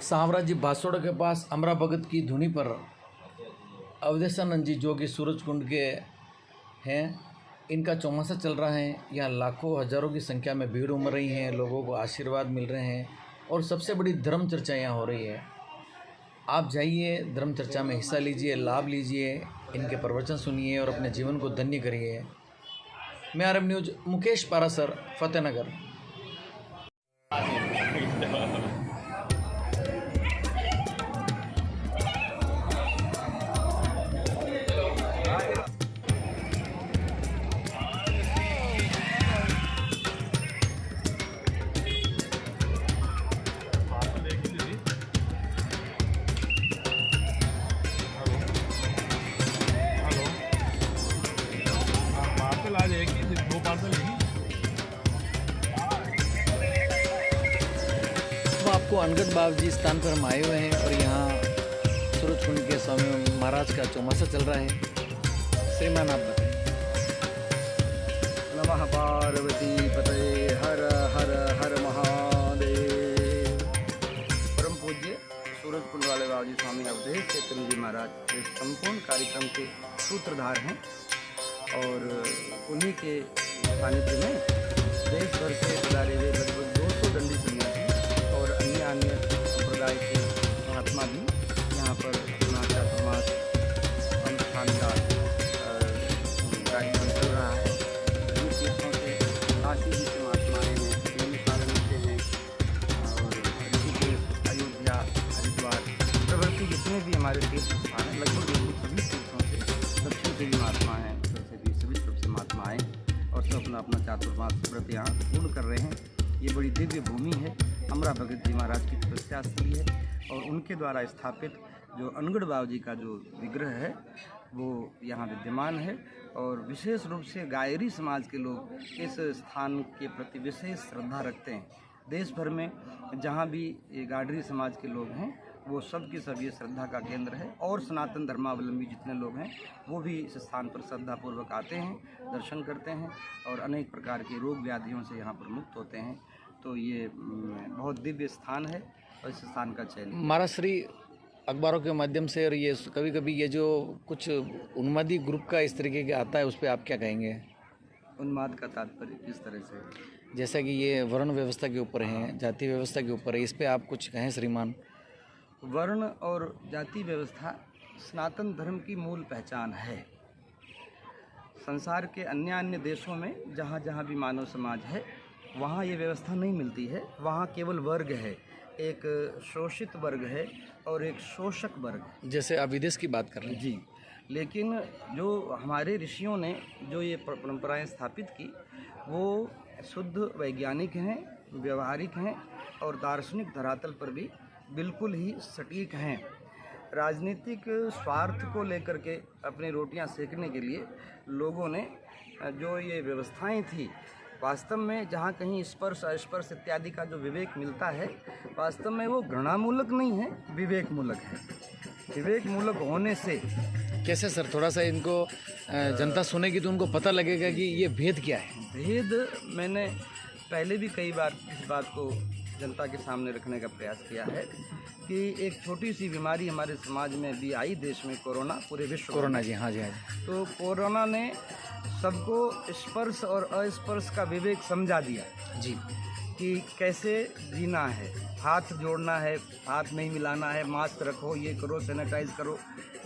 साम्राज्य बासोड़ के पास अमरा भगत की धुनी पर अवधेशानंद जी जो कि सूरज कुंड के हैं, इनका चौमासा चल रहा है। यहाँ लाखों हजारों की संख्या में भीड़ उमड़ रही है, लोगों को आशीर्वाद मिल रहे हैं और सबसे बड़ी धर्म चर्चा यहाँ हो रही है। आप जाइए, धर्म चर्चा में हिस्सा लीजिए, लाभ लीजिए, इनके प्रवचन सुनिए और अपने जीवन को धन्य करिए। मैं आरएम न्यूज मुकेश पारासर, फतेहनगर। आज एक ही 2 पार्सल नहीं। तो आपको अनगढ़ बावजी स्थान पर हम आए हुए हैं और यहाँ सूरज कुंड के स्वामी महाराज का चौमासा चल रहा है। श्रीमान आप बताएं। नमः पार्वती पतये हर हर हर महादेव। परम पूज्य सूरज कुंड वाले बाबूजी स्वामी अवधेश चेतन जी महाराज इस संपूर्ण कार्यक्रम के सूत्रधार हैं और उन्हीं के सानिध्य में देश भर से पधारे हुए लगभग 200 दंडी सन्यासी और अन्य संप्रदाय के महात्मा भी यहाँ पर अपना चातुर्मास अनुष्ठान का कार्यक्रम चल रहा है। इन तीर्थों से काशी जी से महात्माएँ हैं, नैमिषारण्य से हैं और ऋषिकेश, अयोध्या, हरिद्वार प्रभृति जितने भी हमारे तीर्थ स्थान हैं, लगभग सभी तीर्थों से दक्षिण से भी महात्मा हैं, सभी तरफ से महात्मा आए और सब अपना अपना चातुर्मास व्रत यहाँ पूर्ण कर रहे हैं। ये बड़ी दिव्य भूमि है, अमरा भगत जी महाराज की तपस्या स्थली है और उनके द्वारा स्थापित जो अनगढ़ बाबूजी का जो विग्रह है वो यहाँ विद्यमान है और विशेष रूप से गायरी समाज के लोग इस स्थान के प्रति विशेष श्रद्धा रखते हैं। देश भर में जहाँ भी ये गायरी समाज के लोग हैं वो सब की सब ये श्रद्धा का केंद्र है और सनातन धर्मावलंबी जितने लोग हैं वो भी इस स्थान पर श्रद्धापूर्वक आते हैं, दर्शन करते हैं और अनेक प्रकार के रोग व्याधियों से यहाँ पर मुक्त होते हैं। तो ये बहुत दिव्य स्थान है और इस स्थान का चयन महाराज श्री अखबारों के माध्यम से और ये कभी कभी ये जो कुछ उन्मादी ग्रुप का इस तरीके का आता है उस पर आप क्या कहेंगे? उन्माद का तात्पर्य किस तरह से? जैसा कि ये वर्ण व्यवस्था के ऊपर है, जाति व्यवस्था के ऊपर है, इस पर आप कुछ कहें श्रीमान। वर्ण और जाति व्यवस्था सनातन धर्म की मूल पहचान है। संसार के अन्य देशों में जहाँ जहाँ भी मानव समाज है वहाँ ये व्यवस्था नहीं मिलती है। वहाँ केवल वर्ग है, एक शोषित वर्ग है और एक शोषक वर्ग है। जैसे आप विदेश की बात कर रहे हैं जी, लेकिन जो हमारे ऋषियों ने जो ये परंपराएं स्थापित की वो शुद्ध वैज्ञानिक हैं, व्यवहारिक हैं और दार्शनिक धरातल पर भी बिल्कुल ही सटीक हैं। राजनीतिक स्वार्थ को लेकर के अपनी रोटियां सेकने के लिए लोगों ने जो ये व्यवस्थाएं थी, वास्तव में जहाँ कहीं स्पर्श अस्पर्श इत्यादि का जो विवेक मिलता है वास्तव में वो घृणामूलक नहीं है, विवेक मूलक है। विवेक मूलक होने से कैसे सर, थोड़ा सा इनको जनता सुनेगी तो उनको पता लगेगा कि ये भेद क्या है। भेद मैंने पहले भी कई बार इस बात को जनता के सामने रखने का प्रयास किया है कि एक छोटी सी बीमारी हमारे समाज में भी आई, देश में कोरोना, पूरे विश्व कोरोना जी, हाँ जी, हाँ जी। तो कोरोना ने सबको स्पर्श और अस्पर्श का विवेक समझा दिया जी, कि कैसे जीना है, हाथ जोड़ना है, हाथ नहीं मिलाना है, मास्क रखो, ये करो, सैनिटाइज करो,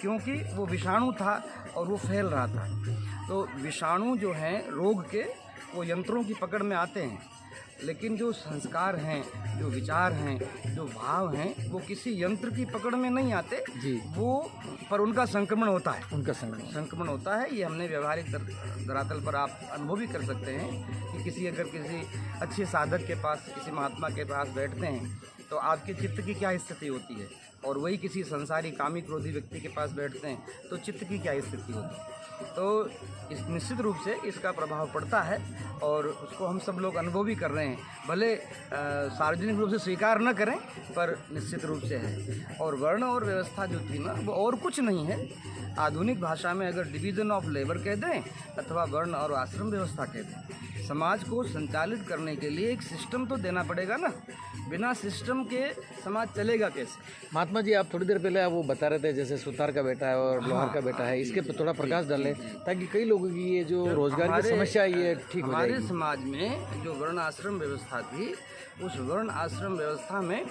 क्योंकि वो विषाणु था और वो फैल रहा था। तो विषाणु जो हैं रोग के, वो यंत्रों की पकड़ में आते हैं, लेकिन जो संस्कार हैं, जो विचार हैं, जो भाव हैं, वो किसी यंत्र की पकड़ में नहीं आते जी, वो पर उनका संक्रमण होता है। उनका संक्रमण होता है। ये हमने व्यवहारिक धरातल पर आप अनुभव भी कर सकते हैं कि किसी अच्छे साधक के पास, किसी महात्मा के पास बैठते हैं तो आपके चित्त की क्या स्थिति होती है और वही किसी संसारी कामी क्रोधी व्यक्ति के पास बैठते हैं तो चित्त की क्या स्थिति होती है। तो इस निश्चित रूप से इसका प्रभाव पड़ता है और उसको हम सब लोग अनुभव भी कर रहे हैं। भले सार्वजनिक रूप से स्वीकार न करें, पर निश्चित रूप से है। और वर्ण और व्यवस्था जो थी ना, वो और कुछ नहीं है। आधुनिक भाषा में अगर डिवीज़न ऑफ लेबर कह दें अथवा वर्ण और आश्रम व्यवस्था कह दें, समाज को संचालित करने के लिए एक सिस्टम तो देना पड़ेगा ना। बिना सिस्टम के समाज चलेगा कैसे? महात्मा जी, आप थोड़ी देर पहले आप वो बता रहे थे जैसे सुतार का बेटा है और लोहार का बेटा है, इसके पर थोड़ा प्रकाश डालें ताकि कई लोगों की ये जो रोजगार की समस्या है ये ठीक हो हमारे जाएगी। समाज में जो वर्ण आश्रम व्यवस्था थी, उस वर्ण आश्रम व्यवस्था में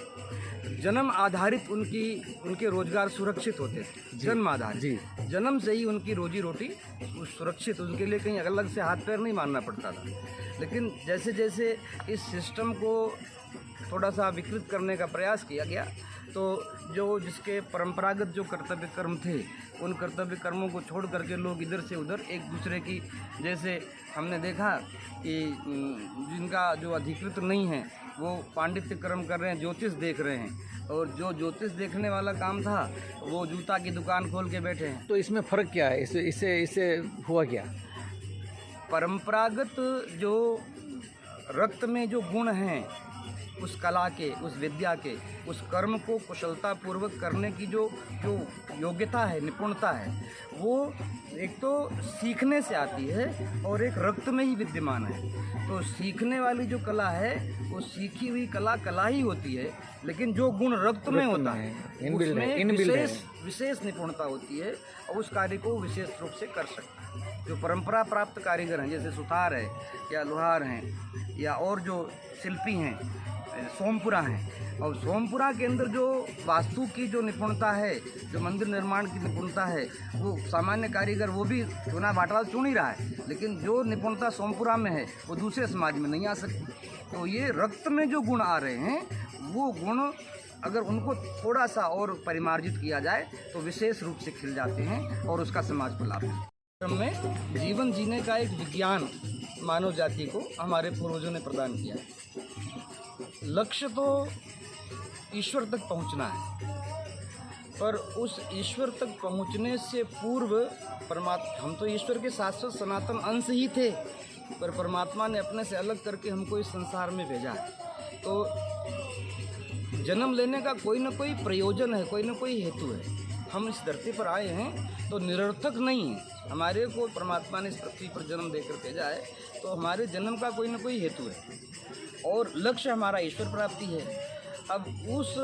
जन्म आधारित उनके रोजगार सुरक्षित होते थे। जन्म आधारित जी। जन्म से ही उनकी रोजी रोटी सुरक्षित, उनके लिए कहीं अलग से हाथ पैर नहीं मारना पड़ता था। लेकिन जैसे जैसे इस सिस्टम को थोड़ा सा विकृत करने का प्रयास किया गया, तो जिसके परंपरागत जो कर्तव्य कर्म थे, उन कर्तव्य कर्मों को छोड़ करके लोग इधर से उधर एक दूसरे की, जैसे हमने देखा कि जिनका जो अधिकृत नहीं है वो पांडित्य कर्म कर रहे हैं, ज्योतिष देख रहे हैं, और जो ज्योतिष देखने वाला काम था वो जूता की दुकान खोल के बैठे हैं। तो इसमें फ़र्क क्या है? इससे हुआ क्या? परंपरागत जो रक्त में जो गुण हैं, उस कला के, उस विद्या के, उस कर्म को कुशलतापूर्वक करने की जो योग्यता है, निपुणता है, वो एक तो सीखने से आती है और एक रक्त में ही विद्यमान है। तो सीखने वाली जो कला है, वो सीखी हुई कला ही होती है, लेकिन जो गुण रक्त में होता है उसमें विशेष निपुणता होती है और उस कार्य को विशेष रूप से कर सकता है। जो परंपरा प्राप्त कारीगर हैं, जैसे सुतार है या लोहार हैं या और जो शिल्पी हैं, सोमपुरा हैं, और सोमपुरा के अंदर जो वास्तु की जो निपुणता है, जो मंदिर निर्माण की निपुणता है, वो सामान्य कारीगर वो भी चुना बाटवाल चुन ही रहा है, लेकिन जो निपुणता सोमपुरा में है वो दूसरे समाज में नहीं आ सकती। तो ये रक्त में जो गुण आ रहे हैं, वो गुण अगर उनको थोड़ा सा और परिमार्जित किया जाए तो विशेष रूप से खिल जाते हैं और उसका समाज को लाभ है। में जीवन जीने का एक विज्ञान मानव जाति को हमारे पूर्वजों ने प्रदान किया है। लक्ष्य तो ईश्वर तक पहुंचना है, पर उस ईश्वर तक पहुंचने से पूर्व हम तो ईश्वर के शाश्वत सनातन अंश ही थे, पर परमात्मा ने अपने से अलग करके हमको इस संसार में भेजा है। तो जन्म लेने का कोई ना कोई प्रयोजन है, कोई ना कोई हेतु है। हम इस धरती पर आए हैं तो निरर्थक नहीं है। हमारे को परमात्मा ने इस पृथ्वी पर जन्म देकर भेजा है, तो हमारे जन्म का कोई ना कोई हेतु है और लक्ष्य हमारा ईश्वर प्राप्ति है। अब उस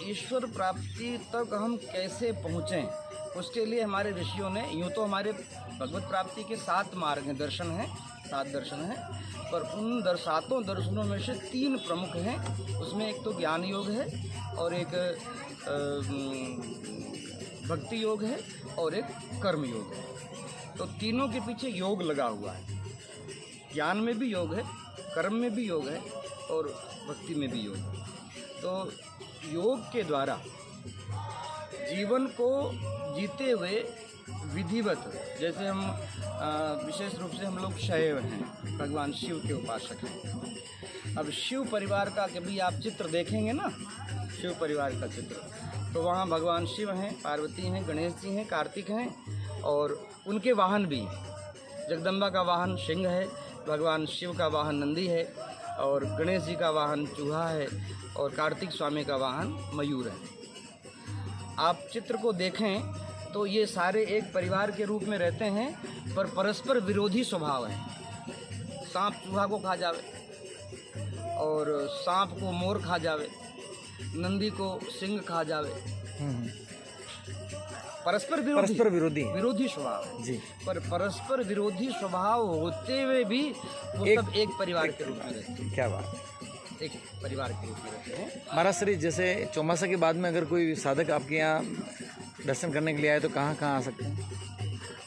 ईश्वर प्राप्ति तक हम कैसे पहुँचें, उसके लिए हमारे ऋषियों ने, यूँ तो हमारे भगवत प्राप्ति के 7 मार्ग हैं, दर्शन हैं, 7 दर्शन हैं, पर उन 7 दर्शनों में से 3 प्रमुख हैं। उसमें एक तो ज्ञान योग है और एक भक्ति योग है और एक कर्म योग है। तो तीनों के पीछे योग लगा हुआ है। ज्ञान में भी योग है, कर्म में भी योग है और भक्ति में भी योग है। तो योग के द्वारा जीवन को जीते हुए विधिवत, जैसे हम विशेष रूप से हम लोग शैव हैं, भगवान शिव के उपासक हैं। अब शिव परिवार का कभी आप चित्र देखेंगे ना, शिव परिवार का चित्र, तो वहाँ भगवान शिव हैं, पार्वती हैं, गणेश जी हैं, कार्तिक हैं और उनके वाहन भी। जगदम्बा का वाहन सिंह है, भगवान शिव का वाहन नंदी है और गणेश जी का वाहन चूहा है और कार्तिक स्वामी का वाहन मयूर है। आप चित्र को देखें तो ये सारे एक परिवार के रूप में रहते हैं, पर परस्पर विरोधी स्वभाव है। सांप चूहा को खा जावे और सांप को मोर खा जावे, नंदी को सिंह खा जावे। परस्पर विरोधी स्वभाव है जी। पर परस्पर विरोधी स्वभाव होते हुए भी वो सब एक परिवार के रूप में रहते हैं। क्या बात, एक परिवार के रूप में रहते हैं। महाराज श्री, जैसे चौमासा के बाद में अगर कोई साधक आपके यहाँ दर्शन करने के लिए आए तो कहाँ आ सकते हैं?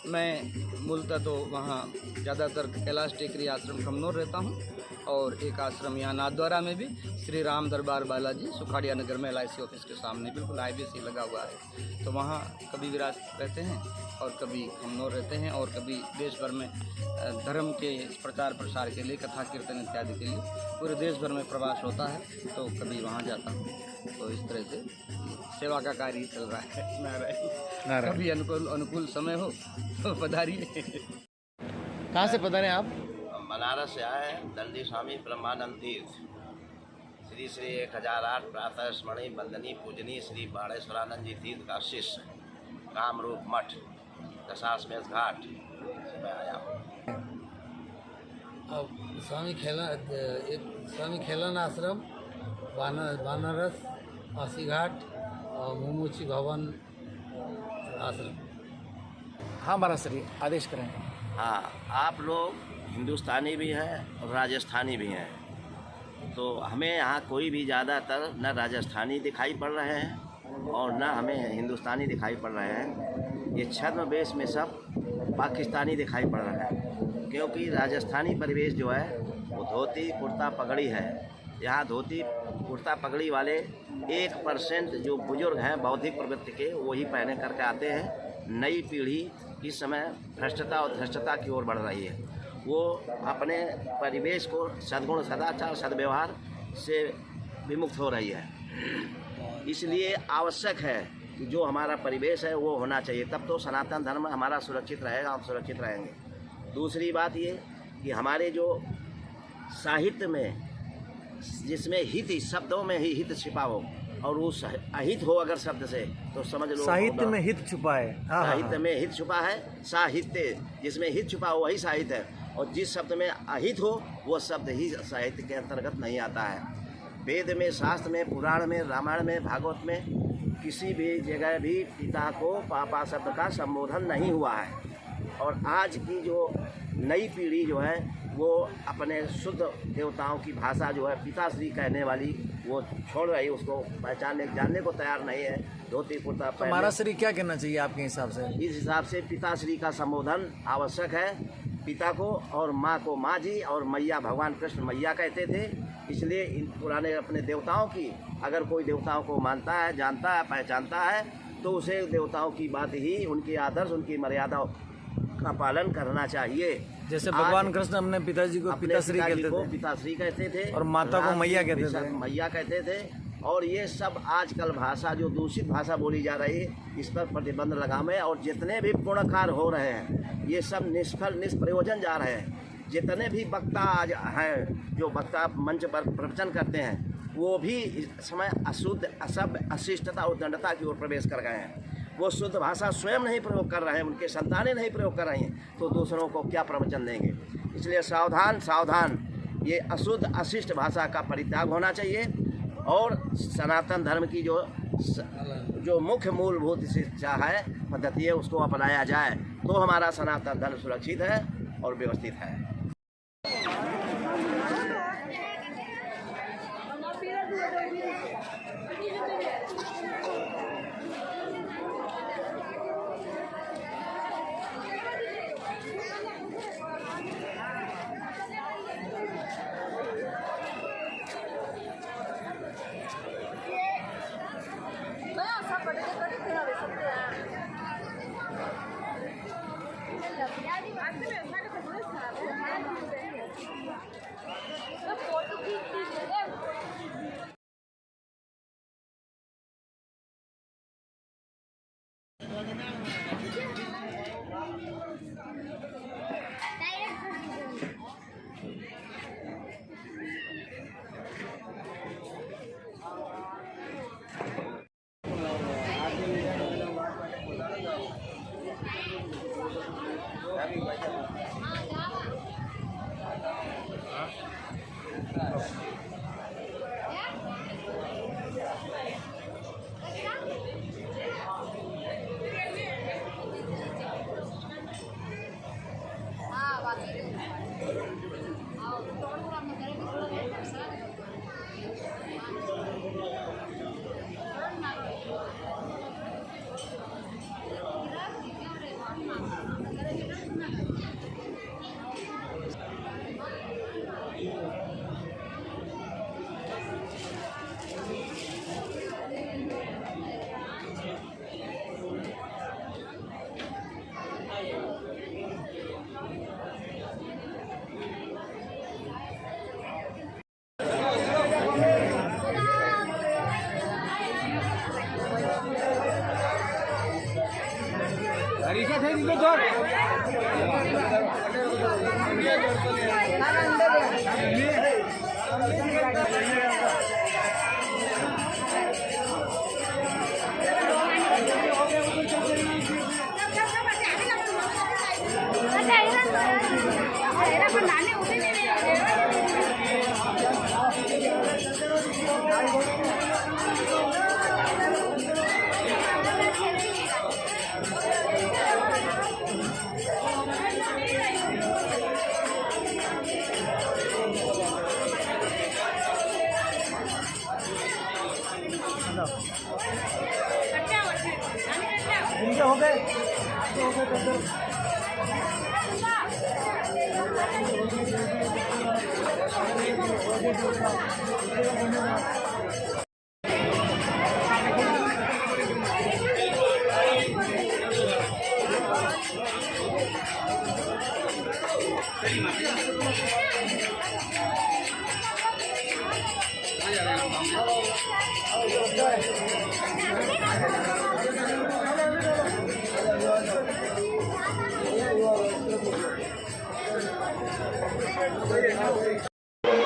मैं मूलतः तो वहाँ ज़्यादातर कैलाश टेकरी आश्रम खमनोर रहता हूँ और एक आश्रम यहाँ नाथद्वारा में भी, श्री राम दरबार बालाजी, सुखाड़िया नगर में LIC ऑफिस के सामने बिल्कुल IBC लगा हुआ है। तो वहाँ कभी विराज रहते हैं और कभी खमनोर रहते हैं और कभी देश भर में धर्म के प्रचार प्रसार के लिए, कथा कीर्तन इत्यादि के लिए पूरे देश भर में प्रवास होता है, तो कभी वहाँ जाता हूँ। तो इस तरह से सेवा का कार्य चल रहा है। नारायण। कभी अनुकूल समय हो तो पधारिए। कहाँ से पधारे आप? बनारस से आए हैं, दंडी स्वामी ब्रह्मानंद तीर्थ श्री श्री 1008 प्रातः स्मरणीय वंदनीय पूजनीय श्री बाणेश्वरानंद जी तीर्थ का शिष्य कामरूप मठ दशाश्वमेध घाट से मैं आया हूँ। अब स्वामी खेलन आश्रम बनारस पासीघाट और मुमुची भवन आश्रम। हाँ महाराज श्री आदेश करें। हाँ, आप लोग हिंदुस्तानी भी हैं और राजस्थानी भी हैं, तो हमें यहाँ कोई भी ज़्यादातर न राजस्थानी दिखाई पड़ रहे हैं और न हमें हिंदुस्तानी दिखाई पड़ रहे हैं। ये छद्म वेश में सब पाकिस्तानी दिखाई पड़ रहे हैं, क्योंकि राजस्थानी परिवेश जो है वो धोती कुर्ता पगड़ी है। यहाँ धोती कुर्ता पगड़ी वाले 1% जो बुजुर्ग हैं बौद्धिक प्रवृत्ति के, वही पहने करके आते हैं। नई पीढ़ी इस समय भ्रष्टता और धृष्टता की ओर बढ़ रही है। वो अपने परिवेश को सद्गुण सदाचार सद्व्यवहार से विमुक्त हो रही है। इसलिए आवश्यक है कि जो हमारा परिवेश है वो होना चाहिए, तब तो सनातन धर्म हमारा सुरक्षित रहेगा, हम सुरक्षित रहेंगे। दूसरी बात ये कि हमारे जो साहित्य में जिसमें हित शब्दों में ही हित छिपा हो और उस अहित हो अगर शब्द से तो समझ लो साहित्य में हित छुपा है। साहित्य में हित छुपा है। साहित्य जिसमें हित छुपा हो वही साहित्य है, और जिस शब्द में अहित हो वो शब्द ही साहित्य के अंतर्गत नहीं आता है। वेद में, शास्त्र में, पुराण में, रामायण में, भागवत में किसी भी जगह भी पिता को पापा शब्द का संबोधन नहीं हुआ है। और आज की जो नई पीढ़ी जो है वो अपने शुद्ध देवताओं की भाषा जो है पिताश्री कहने वाली वो छोड़ रही, उसको पहचानने जानने को तैयार नहीं है। धोती कुर्ता तो महाराज श्री क्या कहना चाहिए आपके हिसाब से? इस हिसाब से पिताश्री का संबोधन आवश्यक है। पिता को और माँ को माँ जी और मैया भगवान कृष्ण मैया कहते थे। इसलिए इन पुराने अपने देवताओं की अगर कोई देवताओं को मानता है, जानता है, पहचानता है तो उसे देवताओं की बात ही, उनकी आदर्श, उनकी मर्यादाओं का पालन करना चाहिए। जैसे भगवान कृष्ण अपने पिताजी को पिताश्री कहते थे और माता को मैया कहते थे। मैया कहते थे। और ये सब आजकल भाषा जो दूषित भाषा बोली जा रही है, इस पर प्रतिबंध लगावे। और जितने भी पुण्यकार हो रहे हैं ये सब निष्फल निष्प्रयोजन जा रहे हैं। जितने भी वक्ता आज हैं जो वक्ता मंच पर प्रवचन करते हैं वो भी इस समय अशुद्ध, असभ्य, अशिष्टता और दंडता की ओर प्रवेश कर गए हैं। वो शुद्ध भाषा स्वयं नहीं प्रयोग कर रहे हैं, उनके संतानें नहीं प्रयोग कर रही हैं, तो दूसरों को क्या प्रवचन देंगे। इसलिए सावधान सावधान, ये अशुद्ध अशिष्ट भाषा का परित्याग होना चाहिए और सनातन धर्म की जो मुख्य मूलभूत शिक्षा है, पद्धति है, उसको अपनाया जाए तो हमारा सनातन धर्म सुरक्षित है और व्यवस्थित है।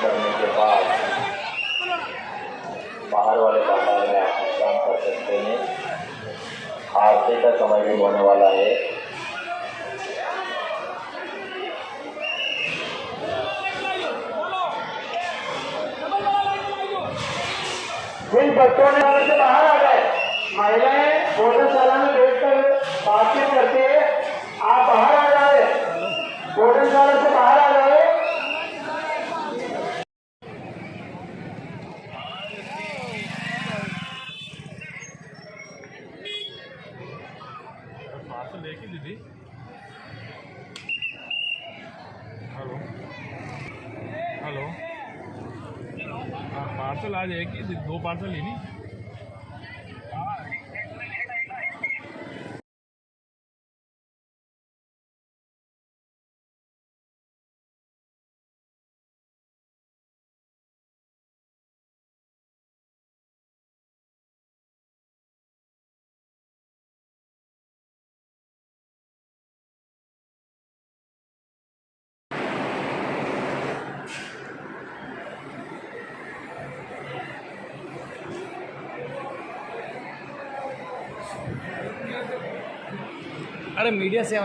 करने के बाद बाहर वाले बाजार में आप काम कर सकते हैं। आरती का समय भी होने वाला है। जिन बच्चों ने घर से बाहर आ गए, महिलाएं भोजनशाला में बैठकर बातचीत करते हैं, आप बाहर आ जाए, भोजनशाला से बाहर आ जाए। पार्सल लेके दीदी। हेलो हेलो, हाँ पार्सल आ जाएगी, 2 पार्सल लेनी। अरे मीडिया से